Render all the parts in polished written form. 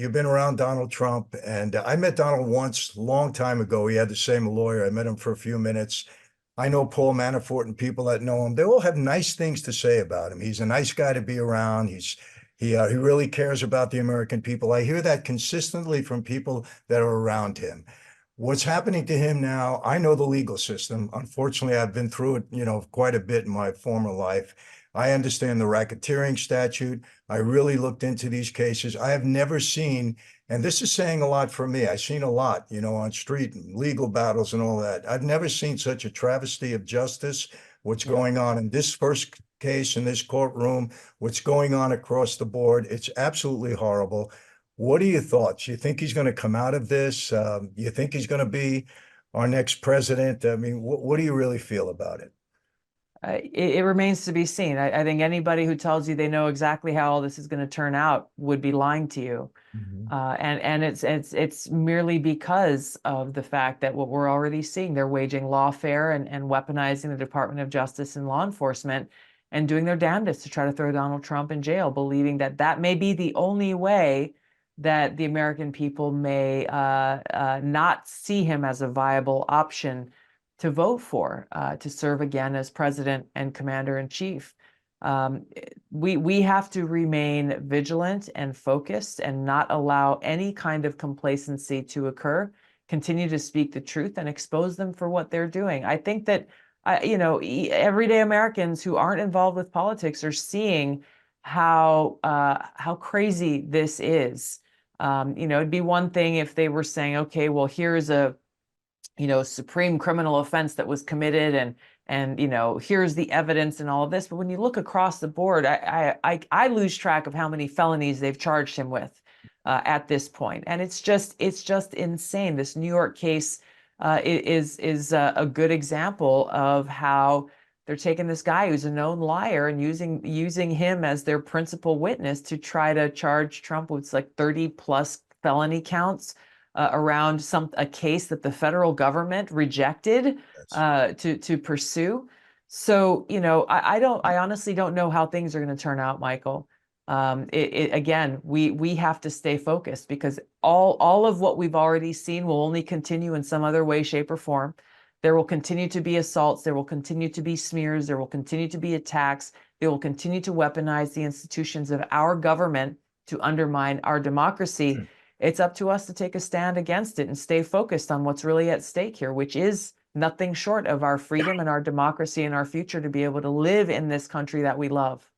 you've been around Donald Trump, and I met Donald once, long time ago. He had the same lawyer. I met him for a few minutes. I know Paul Manafort and people that know him. They all have nice things to say about him. He's a nice guy to be around. He really cares about the American people. I hear that consistently from people that are around him. What's happening to him now, I know the legal system. Unfortunately, I've been through it, quite a bit in my former life. I understand the racketeering statute. I really looked into these cases. I have never seen, and this is saying a lot for me. I've seen a lot, on street and legal battles and all that. I've never seen such a travesty of justice. What's Yeah. going on in this first case in this courtroom, what's going on across the board. It's absolutely horrible. What are your thoughts? You think he's going to come out of this? You think he's going to be our next president? I mean, what do you really feel about it? It remains to be seen. I think anybody who tells you they know exactly how all this is going to turn out would be lying to you. Mhm. And it's merely because of the fact that what we're already seeing, they're waging lawfare and weaponizing the Department of Justice and law enforcement and doing their damnedest to try to throw Donald Trump in jail, believing that that may be the only way that the American people may not see him as a viable option to vote for, to serve again as president and commander in chief. Um, we have to remain vigilant and focused and not allow any kind of complacency to occur. Continue to speak the truth and expose them for what they're doing. I think that everyday Americans who aren't involved with politics are seeing how crazy this is. It'd be one thing if they were saying, okay, well, here's a supreme criminal offense that was committed, and here's the evidence and all of this. But when you look across the board, I lose track of how many felonies they've charged him with at this point, and it's just insane. This New York case is a good example of how they're taking this guy who's a known liar and using him as their principal witness to try to charge Trump with like 30 plus felony counts around a case that the federal government rejected Yes. to pursue. So, I honestly don't know how things are going to turn out, Michael. Again, we have to stay focused because all of what we've already seen will only continue in some other way, shape, or form. There will continue to be assaults. There will continue to be smears. There will continue to be attacks. They will continue to weaponize the institutions of our government to undermine our democracy. It's up to us to take a stand against it and stay focused on what's really at stake here, which is nothing short of our freedom and our democracy and our future to be able to live in this country that we love.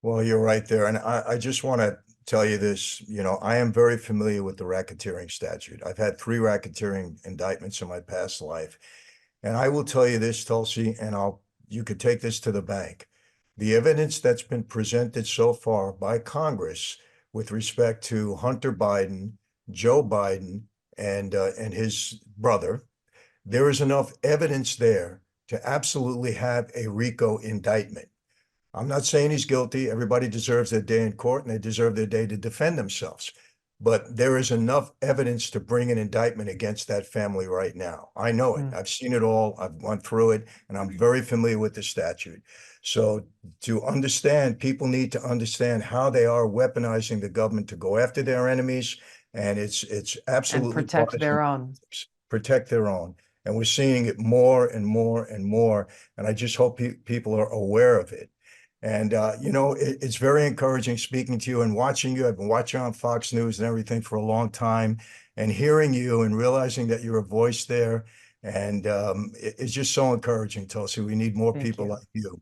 Well, you're right there. And I just want to tell you this, I am very familiar with the racketeering statute. I've had 3 racketeering indictments in my past life. And I will tell you this, Tulsi, and you could take this to the bank. The evidence that's been presented so far by Congress with respect to Hunter Biden, Joe Biden, and his brother, there is enough evidence there to absolutely have a RICO indictment. I'm not saying he's guilty. Everybody deserves their day in court and they deserve their day to defend themselves. But there is enough evidence to bring an indictment against that family right now. I know it. Mm. I've seen it all. I've gone through it, and I'm very familiar with the statute. So to understand, people need to understand how they are weaponizing the government to go after their enemies. And it's And absolutely protect partisan their own. politics. Protect their own. And we're seeing it more and more and more. And I just hope people are aware of it. And, it's very encouraging speaking to you and watching you. I've been watching on Fox News and everything for a long time, and hearing you and realizing that you're a voice there. And it's just so encouraging, Tulsi. We need more Thank people you. like you.